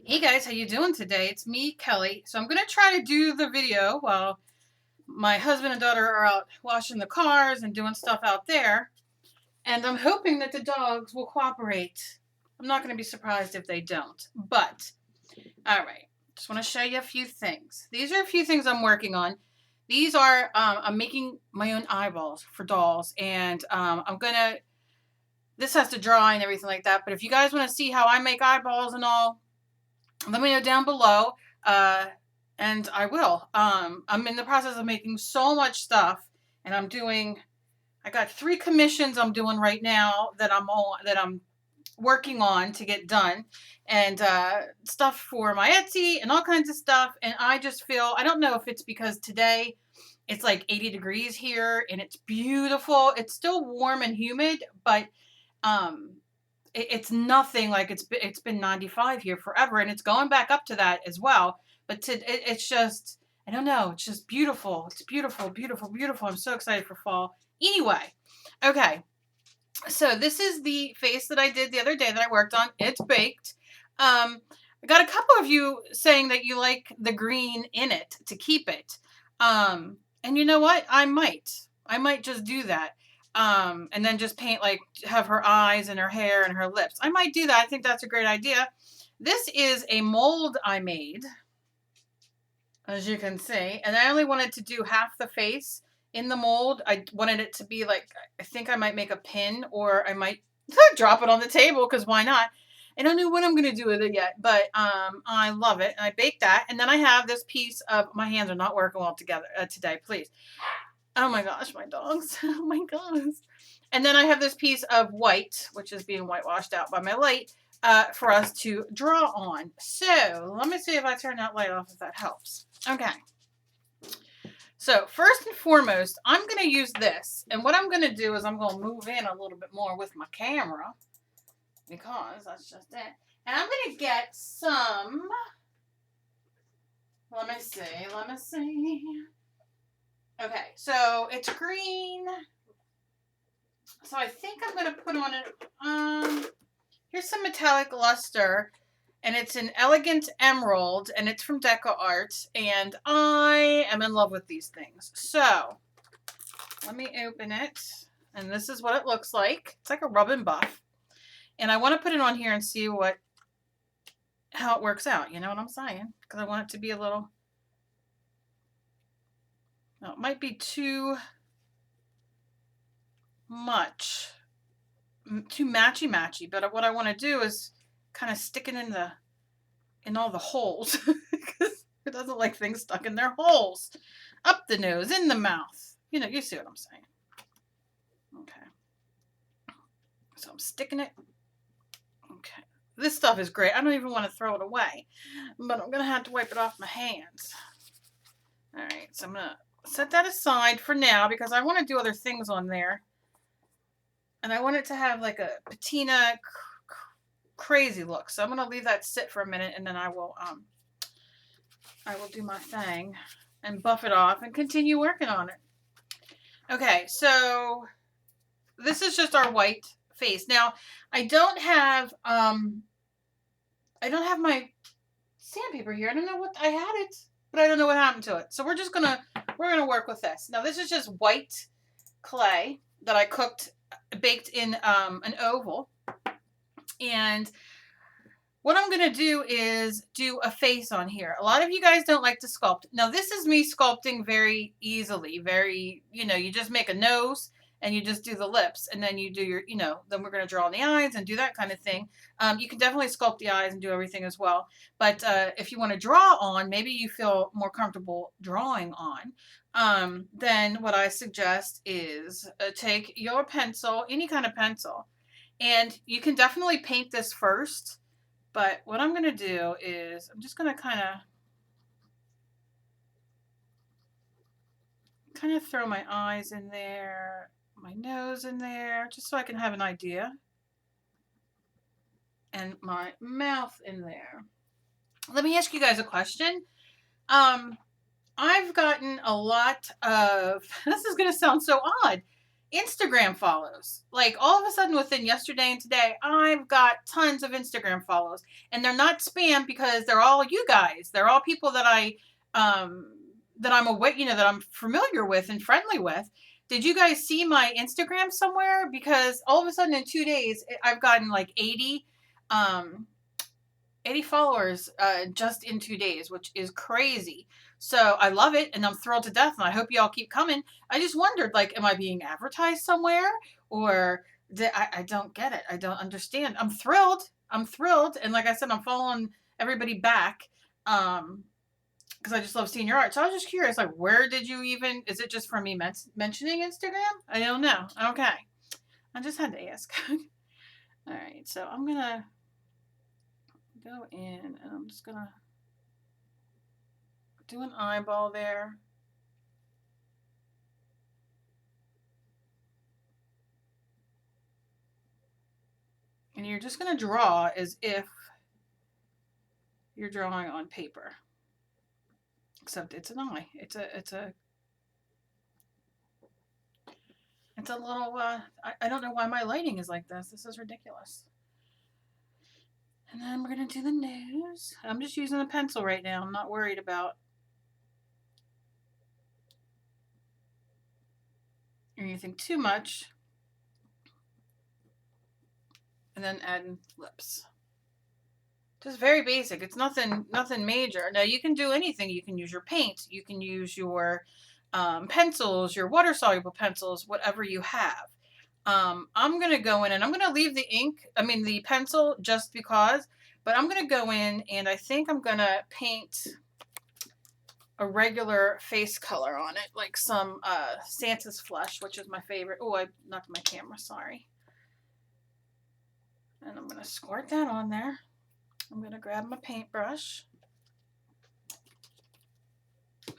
Hey guys, how you doing today? It's me, Kelly. So I'm gonna try to do the video while my husband and daughter are out washing the cars and doing stuff out there. And I'm hoping that the dogs will cooperate. I'm not gonna be surprised if they don't. But, alright. Just want to show you a few things. These are a few things I'm working on. These are, I'm making my own eyeballs for dolls. And this has to dry and everything like that. But if you guys want to see how I make eyeballs and all, let me know down below, and I will. I'm in the process of making so much stuff, and I got 3 commissions I'm doing right now that I'm working on to get done, and stuff for my Etsy and all kinds of stuff. And I just feel, I don't know if it's because today it's like 80 degrees here and it's beautiful. It's still warm and humid, but um it's nothing like it's been 95 here forever, and it's going back up to that as well. But it's just, I don't know, it's just beautiful. It's beautiful, beautiful, beautiful. I'm so excited for fall. Anyway, okay, so this is the face that I did the other day that I worked on. It's baked. I got a couple of you saying that you like the green in it to keep it. And you know what? I might just do that. And then just paint, like, have her eyes and her hair and her lips. I might do that. I think that's a great idea. This is a mold I made, as you can see, and I only wanted to do half the face in the mold. I wanted it to be like, I think I might make a pin, or I might drop it on the table, because why not? I don't know what I'm going to do with it yet, but I love it. And I baked that. And then I have this piece of, my hands are not working well together today, please. Oh my gosh, my dogs. Oh my gosh. And then I have this piece of white, which is being whitewashed out by my light, for us to draw on. So let me see if I turn that light off, if that helps. Okay. So first and foremost, I'm going to use this. And what I'm going to do is I'm going to move in a little bit more with my camera, because that's just it. And I'm going to get some, let me see. Okay, so it's green. So I think I'm going to put on it, here's some metallic luster, and it's an elegant emerald, and it's from Deca Art, and I am in love with these things. So let me open it, and this is what it looks like. It's like a rub and buff, and I want to put it on here and see how it works out. You know what I'm saying? Because I want it to be a little, no, it might be too much, too matchy, but what I want to do is kind of stick it in all the holes, because it doesn't like things stuck in their holes. Up the nose, in the mouth. You know, you see what I'm saying. Okay. So I'm sticking it. Okay. This stuff is great. I don't even want to throw it away, but I'm going to have to wipe it off my hands. All right, so I'm going to set that aside for now, because I want to do other things on there. And I want it to have like a patina crazy look. So I'm going to leave that sit for a minute, and then I will do my thing and buff it off and continue working on it. Okay, so this is just our white face. Now, I don't have my sandpaper here. I don't know what, I had it, but I don't know what happened to it. So we're gonna work with this. Now, this is just white clay that I baked in an oval. And what I'm going to do is do a face on here. A lot of you guys don't like to sculpt. Now, this is me sculpting very easily. Very, you just make a nose and you just do the lips, and then you do your, then we're going to draw on the eyes and do that kind of thing. You can definitely sculpt the eyes and do everything as well. But if you want to draw on, maybe you feel more comfortable drawing on, then what I suggest is take your pencil, any kind of pencil, and you can definitely paint this first. But what I'm going to do is I'm just going to kind of throw my eyes in there, my nose in there, just so I can have an idea, and my mouth in there. Let me ask you guys a question. I've gotten a lot of, this is going to sound so odd. Instagram follows. Like all of a sudden within yesterday and today, I've got tons of Instagram follows. And they're not spam because they're all you guys. They're all people that I'm aware, that I'm familiar with and friendly with. Did you guys see my Instagram somewhere? Because all of a sudden in 2 days, I've gotten like 80 followers just in 2 days, which is crazy. So I love it and I'm thrilled to death and I hope you all keep coming. I just wondered, like, am I being advertised somewhere? Or I don't get it. I don't understand. I'm thrilled. I'm thrilled. And like I said, I'm following everybody back because I just love seeing your art. So I was just curious, like, where did you even, is it just from me mentioning Instagram? I don't know. Okay. I just had to ask. All right. So I'm going to go in and I'm just going to do an eyeball there. And you're just going to draw as if you're drawing on paper. Except it's an eye. It's a little, I don't know why my lighting is like this. This is ridiculous. And then we're going to do the nose. I'm just using a pencil right now. I'm not worried about anything too much. And then adding lips. Just very basic. It's nothing major. Now you can do anything. You can use your paint. You can use your pencils, your water soluble pencils, whatever you have. I'm going to go in and I'm going to leave the pencil just because, but I'm going to go in and I think I'm going to paint a regular face color on it, like some Santa's flesh, which is my favorite. Oh, I knocked my camera, sorry. And I'm going to squirt that on there. I'm going to grab my paintbrush.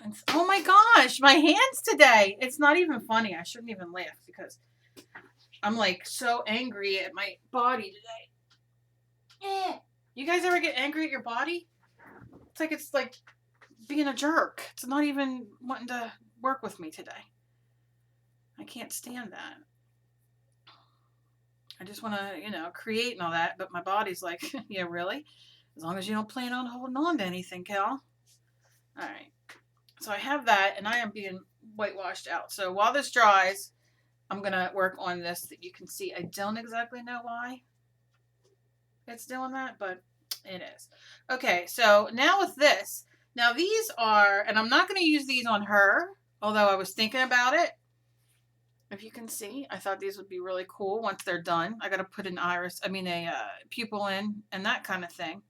And, oh my gosh, my hands today. It's not even funny. I shouldn't even laugh because I'm like so angry at my body today. You guys ever get angry at your body? It's like being a jerk. It's not even wanting to work with me today. I can't stand that. I just want to, create and all that, but my body's like, yeah, really? As long as you don't plan on holding on to anything, Cal. All right. So I have that, and I am being whitewashed out. So while this dries, I'm going to work on this that you can see. I don't exactly know why it's doing that, but it is. Okay, so now with this, now these are, and I'm not going to use these on her, although I was thinking about it. If you can see, I thought these would be really cool once they're done. I got to put a pupil in and that kind of thing.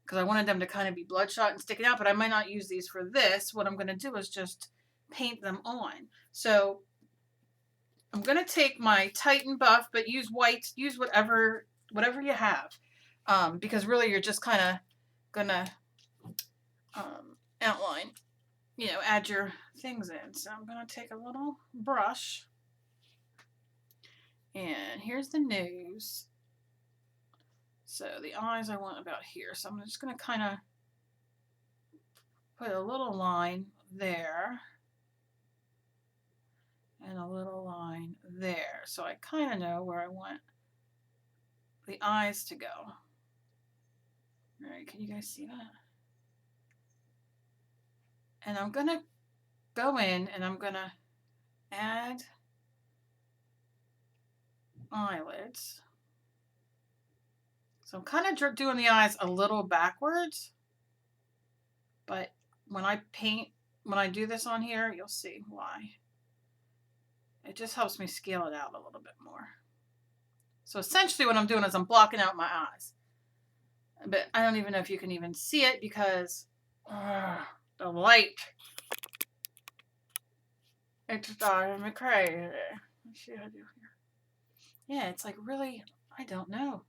Because I wanted them to kind of be bloodshot and sticking out, but I might not use these for this. What I'm going to do is just paint them on. So I'm going to take my Titan buff, but use white, use whatever you have. Because really you're just kind of going to outline, add your things in. So I'm going to take a little brush. And here's the nose. So the eyes I want about here. So I'm just going to kind of put a little line there. And a little line there. So I kind of know where I want the eyes to go. All right, can you guys see that? And I'm going to go in and I'm going to add eyelids. So I'm kind of doing the eyes a little backwards, but when I do this on here, you'll see why. It just helps me scale it out a little bit more. So essentially what I'm doing is I'm blocking out my eyes. But I don't even know if you can even see it because the light. It's driving me crazy. Let's see how I do here. Yeah, it's like really, I don't know.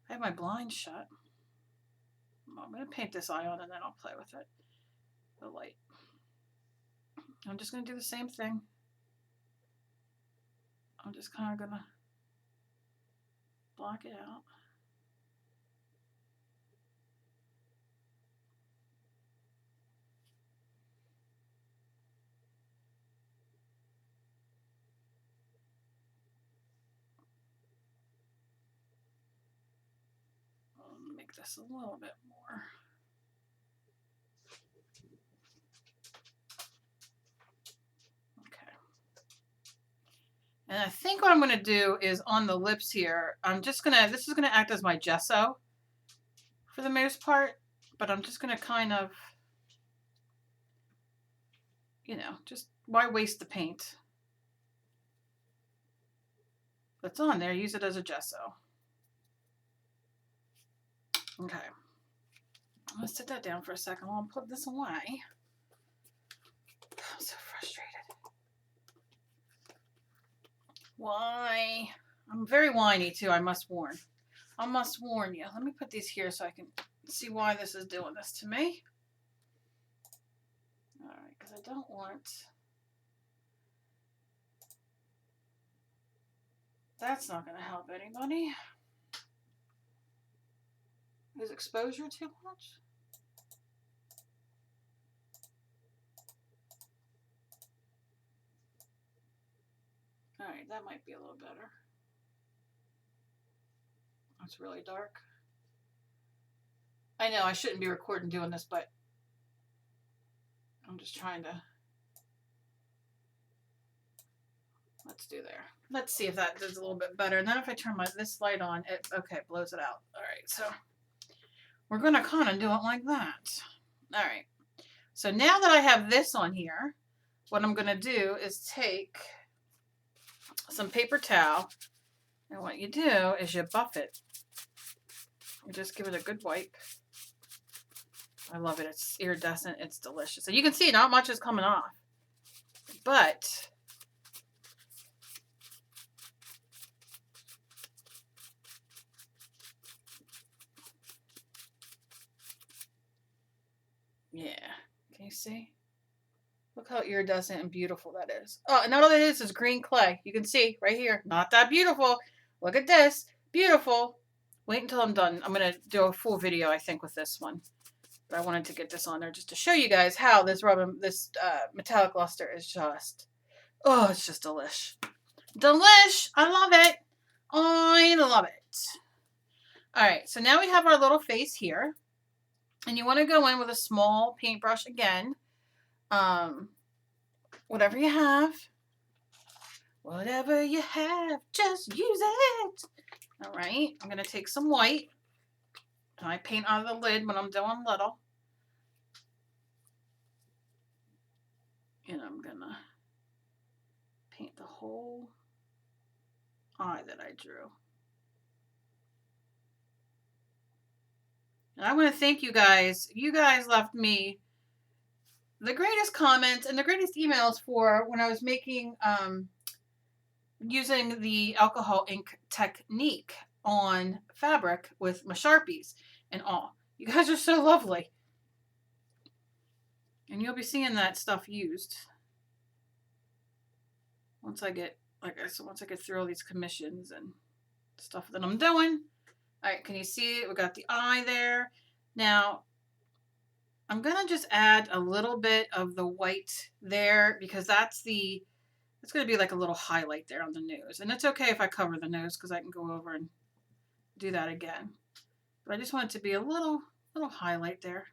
I have my blinds shut. I'm going to paint this eye on and then I'll play with it. The light. I'm just going to do the same thing. I'm just kind of going to block it out. this a little bit more. Okay. And I think what I'm going to do is on the lips here, this is going to act as my gesso for the most part, but I'm just going to kind of, you know, just why waste the paint that's on there? Use it as a gesso. Okay. I'm going to set that down for a second while I put this away. I'm so frustrated. Why? I'm very whiny too, I must warn. I must warn you. Let me put these here so I can see why this is doing this to me. All right, because I don't want... That's not going to help anybody. Is exposure too much? All right, that might be a little better. That's really dark. I know I shouldn't be recording doing this, but I'm just trying to... Let's do there. Let's see if that does a little bit better. And then if I turn this light on, it blows it out. All right, so we're going to kind of do it like that. All right. So now that I have this on here, what I'm going to do is take some paper towel, and what you do is you buff it. You just give it a good wipe. I love it. It's iridescent. It's delicious. And you can see not much is coming off. But yeah. Can you see? Look how iridescent and beautiful that is. Oh, and all it is green clay. You can see right here. Not that beautiful. Look at this. Beautiful. Wait until I'm done. I'm going to do a full video, I think, with this one. But I wanted to get this on there just to show you guys how this metallic luster is just... Oh, it's just delish. Delish! I love it. I love it. All right, so now we have our little face here. And you want to go in with a small paintbrush again. Whatever you have. Whatever you have, just use it. All right, I'm going to take some white. I paint out of the lid when I'm doing little. And I'm going to paint the whole eye that I drew. And I want to thank you guys. You guys left me the greatest comments and the greatest emails for when I was making, using the alcohol ink technique on fabric with my Sharpies and all. You guys are so lovely. And you'll be seeing that stuff used once I get, once I get through all these commissions and stuff that I'm doing. All right, can you see it? We got the eye there. Now, I'm going to just add a little bit of the white there because it's going to be like a little highlight there on the nose. And it's okay if I cover the nose because I can go over and do that again. But I just want it to be a little highlight there.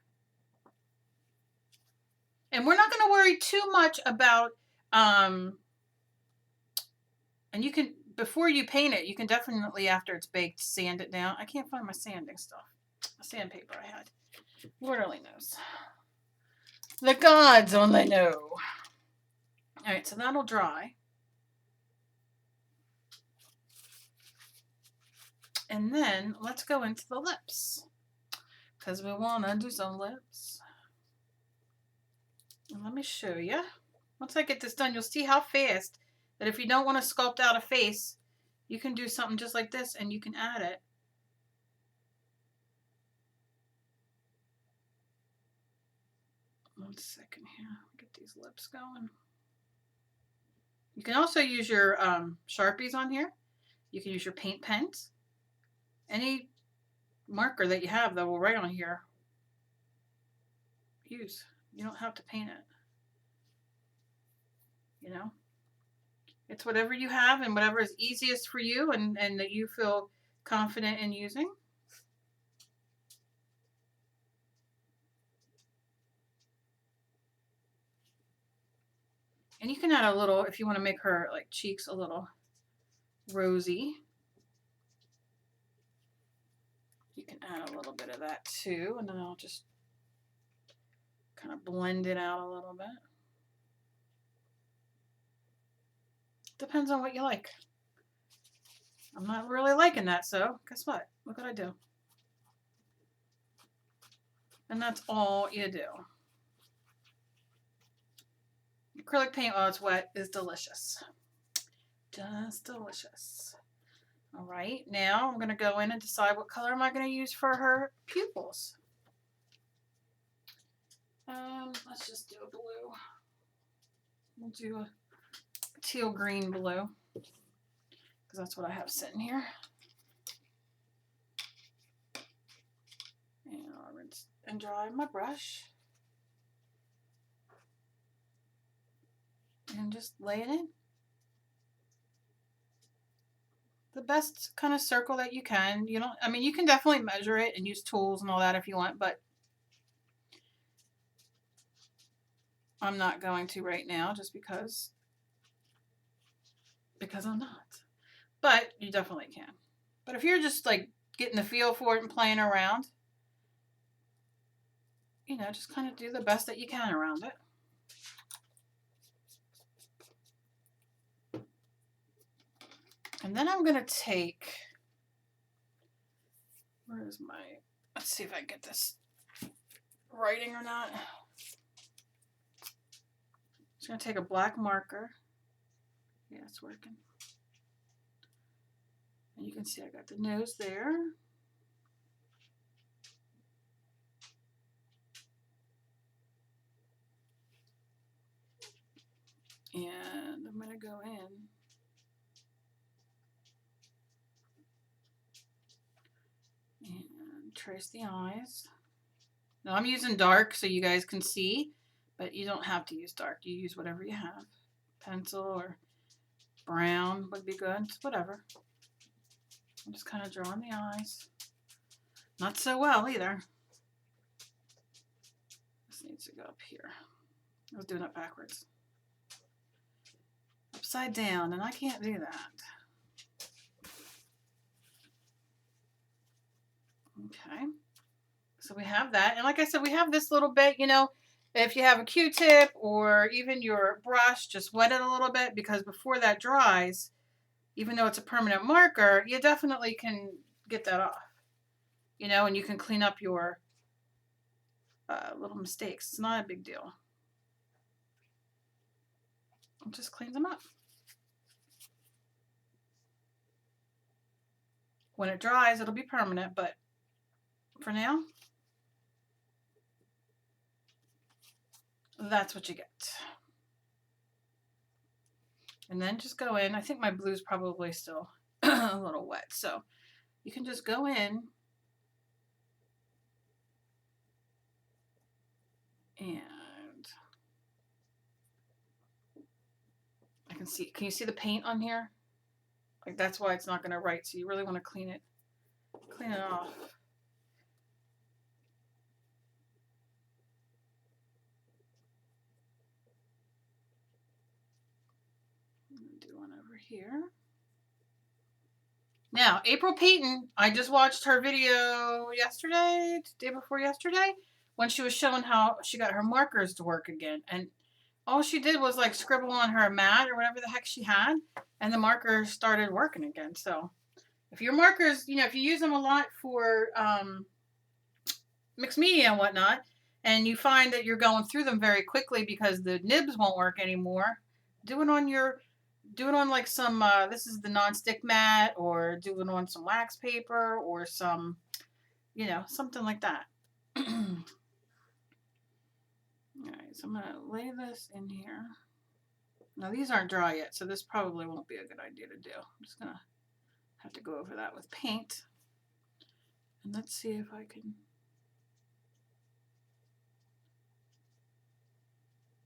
And we're not going to worry too much about, and you can, before you paint it, you can definitely, after it's baked, sand it down. I can't find my sanding stuff. The sandpaper I had. Lord only knows. The gods only know. All right, so that'll dry. And then let's go into the lips because we want to do some lips. And let me show you. Once I get this done, you'll see how fast that if you don't want to sculpt out a face, you can do something just like this and you can add it. One second here. Get these lips going. You can also use your Sharpies on here. You can use your paint pens. Any marker that you have that will write on here, use. You don't have to paint it. You know? It's whatever you have and whatever is easiest for you and that you feel confident in using. And you can add a little, if you want to make her like cheeks a little rosy, you can add a little bit of that too. And then I'll just kind of blend it out a little bit. Depends on what you like. I'm not really liking that, so guess what? Look what I do. And that's all you do. Acrylic paint while it's wet is delicious. Just delicious. All right, now I'm going to go in and decide what color am I going to use for her pupils. Let's just do a blue. We'll do a teal green blue because that's what I have sitting here. And I'll rinse and dry my brush. And just lay it in. The best kind of circle that you can. You don't, I mean, you can definitely measure it and use tools and all that if you want, but I'm not going to right now just because I'm not. But you definitely can. But if you're just like getting the feel for it and playing around, you know, just kind of do the best that you can around it. And then I'm going to take, where is my, let's see if I can get this writing or not. Just going to take a black marker. Yeah, it's working. And you can see I got the nose there. And I'm going to go in and trace the eyes. Now I'm using dark so you guys can see, but you don't have to use dark. You use whatever you have. Pencil or brown would be good, whatever. I'm just kind of drawing the eyes. Not so well either. This needs to go up here. I was doing it backwards. Upside down, and I can't do that. Okay. So we have that. And like I said, we have this little bit, you know, if you have a Q-tip or even your brush, just wet it a little bit because before that dries, even though it's a permanent marker, you definitely can get that off, you know, and you can clean up your little mistakes. It's not a big deal. It just cleans them up. When it dries, it'll be permanent, but for now, that's what you get. And then just go in. I think my blue's probably still a little wet, so you can just go in and I can see, can you see the paint on here? Like that's why it's not going to write, so you really want to clean it off. Do one over here. Now, April Payton, I just watched her video yesterday, day before yesterday, when she was showing how she got her markers to work again. And all she did was like scribble on her mat or whatever the heck she had, and the markers started working again. So if your markers, you know, if you use them a lot for mixed media and whatnot, and you find that you're going through them very quickly because the nibs won't work anymore, do it on like some, this is the non-stick mat, or do it on some wax paper or some, you know, something like that. All right, so I'm going to lay this in here. Now these aren't dry yet, so this probably won't be a good idea to do. I'm just going to have to go over that with paint. And let's see if I can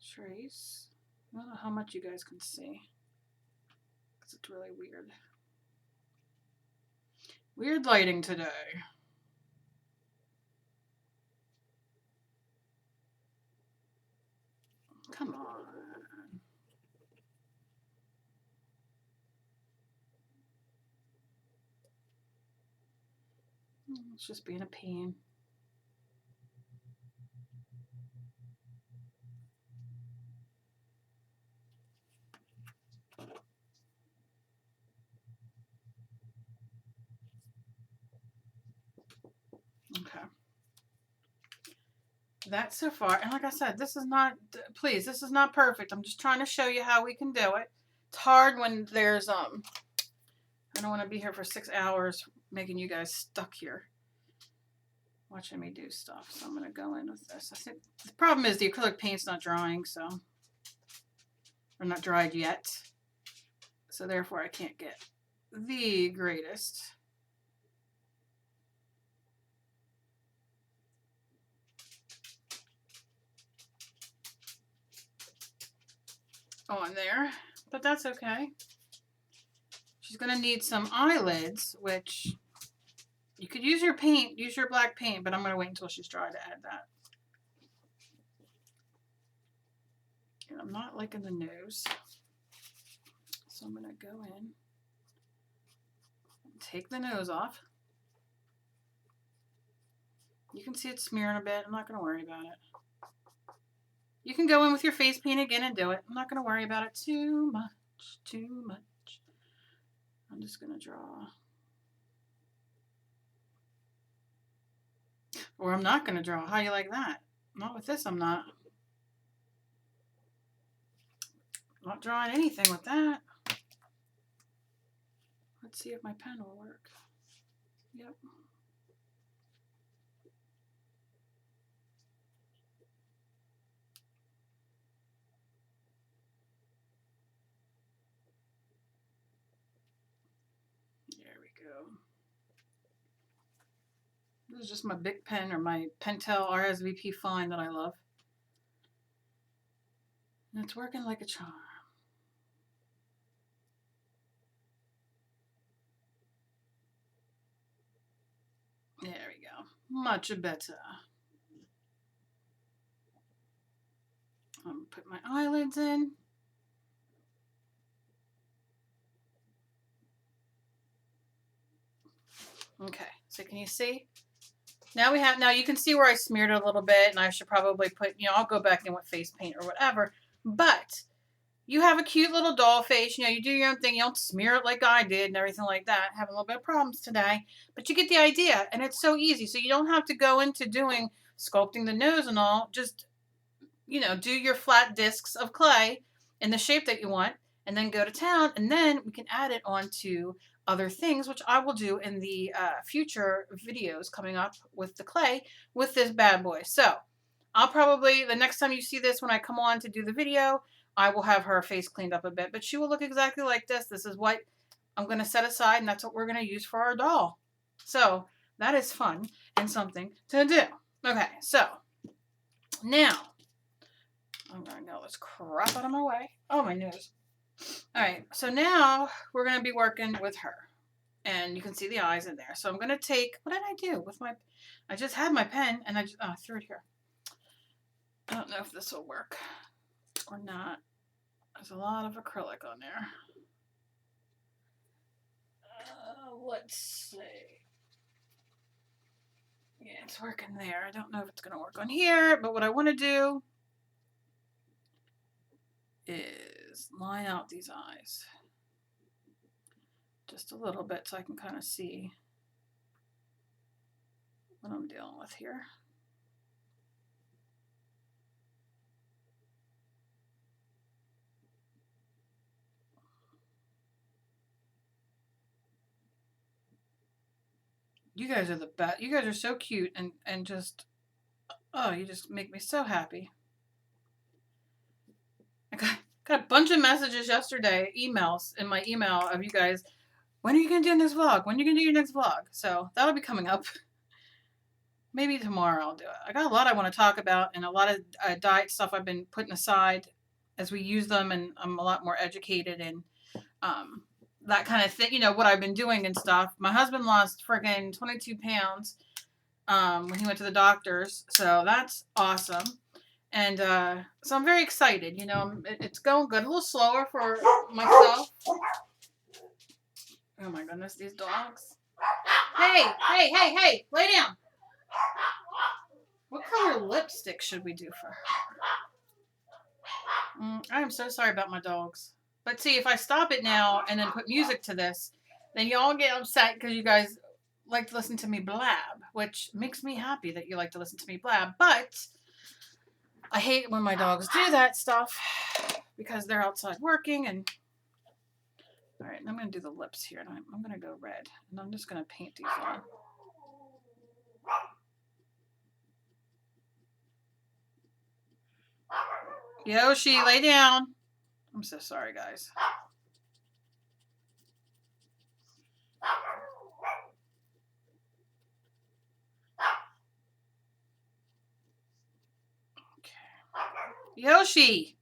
trace. I don't know how much you guys can see because it's really weird. Weird lighting today. Come on. It's just being a pain. Okay. That's so far. And like I said, this is not, please, this is not perfect. I'm just trying to show you how we can do it. It's hard when there's, I don't want to be here for 6 hours making you guys stuck here watching me do stuff. So I'm going to go in with this. I think the problem is the acrylic paint's not drying, so, or not dried yet. So therefore I can't get the greatest. On there, but that's okay. She's going to need some eyelids, which you could use your paint, use your black paint, but I'm going to wait until she's dry to add that. And I'm not liking the nose, so I'm going to go in, take the nose off. You can see it smearing a bit. I'm not going to worry about it. You can go in with your face paint again and do it. I'm not going to worry about it too much, too much. I'm just going to draw. Or I'm not going to draw. How you like that? Not with this, I'm not. Not drawing anything with that. Let's see if my pen will work. Yep. There we go. This is just my big pen, or my Pentel RSVP fine that I love. And it's working like a charm. There we go. Much better. I'm going to put my eyelids in. Okay, so can you see? Now we have, now you can see where I smeared it a little bit, and I should probably put, you know, I'll go back in with face paint or whatever, but you have a cute little doll face, you know, you do your own thing, you don't smear it like I did and everything like that. Having a little bit of problems today, but you get the idea, and it's so easy, so you don't have to go into doing sculpting the nose and all. Just, you know, do your flat discs of clay in the shape that you want, and then go to town, and then we can add it onto other things, which I will do in the future videos coming up with the clay with this bad boy. So I'll probably, the next time you see this when I come on to do the video, I will have her face cleaned up a bit, but she will look exactly like this. This is what I'm going to set aside, and that's what we're going to use for our doll. So that is fun and something to do. Okay, so now I'm going to get all this crap out of my way. Oh, my nose. All right, so now we're going to be working with her. And you can see the eyes in there. So I'm going to take, what did I do with my, I just had my pen, and I just, oh, I threw it here. I don't know if this will work or not. There's a lot of acrylic on there. Let's see. Yeah, it's working there. I don't know if it's going to work on here, but what I want to do is line out these eyes just a little bit so I can kind of see what I'm dealing with here. You guys are the best. You guys are so cute and just, oh, you just make me so happy. I got a bunch of messages yesterday, emails in my email of you guys, when are you going to do your next vlog? When are you going to do your next vlog? So that'll be coming up. Maybe tomorrow I'll do it. I got a lot I want to talk about, and a lot of diet stuff I've been putting aside as we use them, and I'm a lot more educated and that kind of thing, you know, what I've been doing and stuff. My husband lost friggin' 22 pounds when he went to the doctors, so that's awesome. And so I'm very excited, you know, it's going good. A little slower for myself. Oh my goodness, these dogs. Hey, hey, hey, hey, lay down. What color lipstick should we do for her? I am so sorry about my dogs. But see, if I stop it now and then put music to this, then y'all get upset because you guys like to listen to me blab, which makes me happy that you like to listen to me blab. But I hate when my dogs do that stuff because they're outside working. And all right, I'm going to do the lips here. And I'm going to go red. And I'm just going to paint these on. Yoshi, lay down. I'm so sorry, guys. Okay. Yoshi.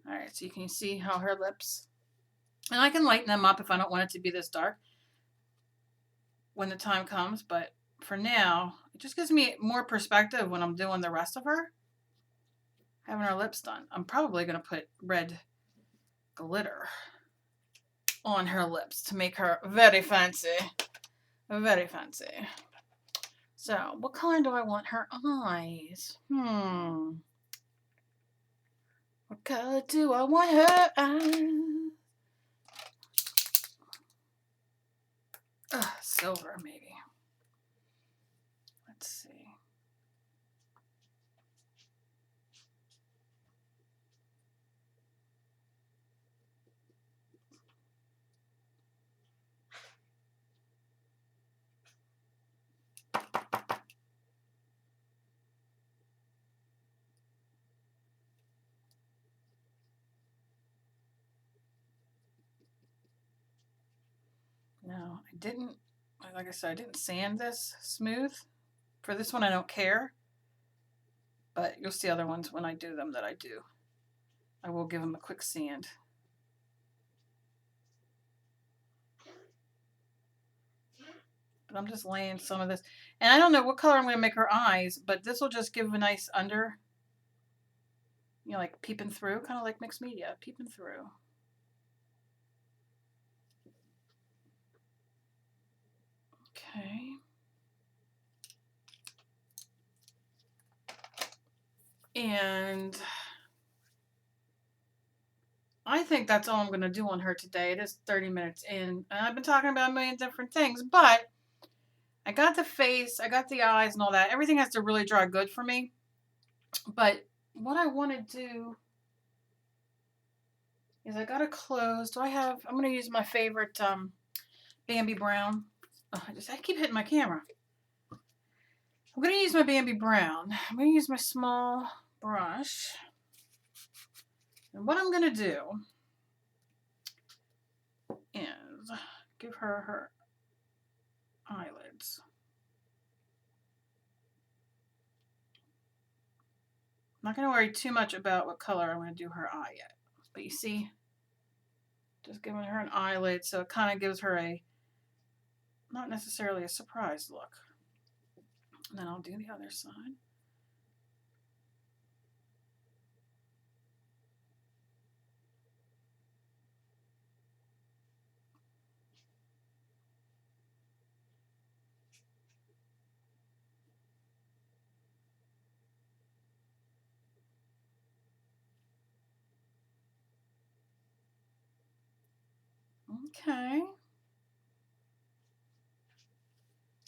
All right, so you can see how her lips, and I can lighten them up if I don't want it to be this dark when the time comes, but for now, it just gives me more perspective when I'm doing the rest of her, having her lips done. I'm probably going to put red glitter on her lips to make her very fancy. Very fancy. So, what color do I want her eyes? What color do I want her eyes? Silver, maybe. Let's see. No, I didn't, like I said, I didn't sand this smooth. For this one, I don't care. But you'll see other ones when I do them that I do. I will give them a quick sand. But I'm just laying some of this. And I don't know what color I'm going to make her eyes, but this will just give a nice under, you know, like peeping through, kind of like mixed media, peeping through. Okay. And I think that's all I'm going to do on her today. It is 30 minutes in. And I've been talking about a million different things, but I got the face, I got the eyes and all that. Everything has to really dry good for me. But what I want to do is I got to close. Do I have, I'm going to use my favorite Bambi Brown. Oh, I keep hitting my camera. I'm going to use my Bambi Brown. I'm going to use my small brush. And what I'm going to do is give her her eyelids. I'm not going to worry too much about what color I'm going to do her eye yet. But you see, just giving her an eyelid, so it kind of gives her a, not necessarily a surprise look. And then I'll do the other side. Okay.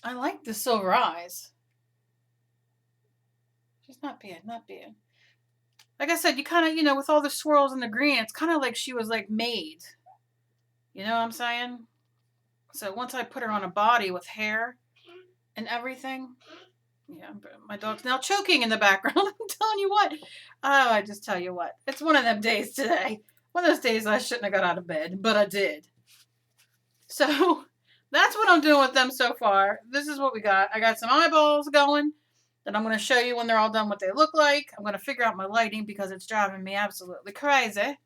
I like the silver eyes. She's not bad, not bad. Like I said, you kind of, you know, with all the swirls and the green, it's kind of like she was like made. You know what I'm saying? So once I put her on a body with hair and everything, yeah, my dog's now choking in the background. I'm telling you what. Oh, I just tell you what. It's one of them days today. One of those days I shouldn't have got out of bed, but I did. So that's what I'm doing with them so far. This is what we got. I got some eyeballs going that I'm going to show you when they're all done what they look like. I'm going to figure out my lighting because it's driving me absolutely crazy.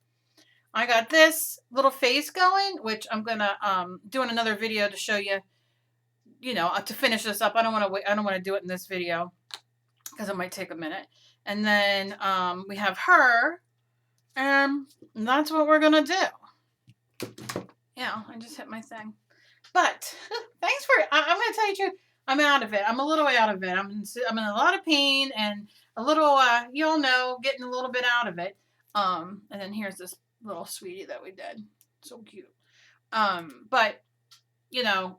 I got this little face going, which I'm going to do in another video to show you, you know, to finish this up. I don't want to wait. I don't want to do it in this video because it might take a minute. And then we have her, and that's what we're going to do. Yeah, I just hit my thing. But thanks for. I'm going to tell you the truth. I'm out of it. I'm a little way out of it. I'm in a lot of pain and a little. You all know, getting a little bit out of it. And then here's this little sweetie that we did. So cute. But you know,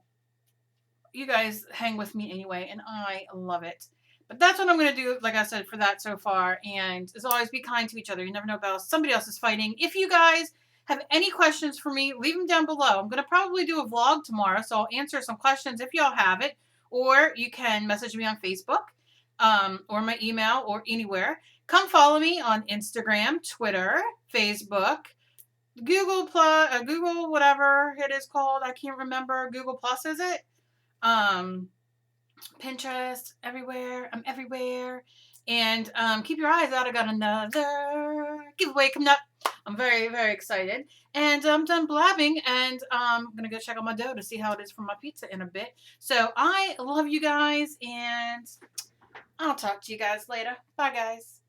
you guys hang with me anyway, and I love it. But that's what I'm going to do, like I said, for that so far. And as always, be kind to each other. You never know about somebody else is fighting. If you guys have any questions for me, leave them down below. I'm going to probably do a vlog tomorrow, so I'll answer some questions if y'all have it. Or you can message me on Facebook, or my email, or anywhere. Come follow me on Instagram, Twitter, Facebook, Google Plus, Google whatever it is called. I can't remember. Google Plus, is it? Um, Pinterest, everywhere. I'm everywhere. And keep your eyes out. I got another giveaway coming up. I'm very, very excited. And I'm done blabbing, and I'm going to go check on my dough to see how it is for my pizza in a bit. So I love you guys, and I'll talk to you guys later. Bye, guys.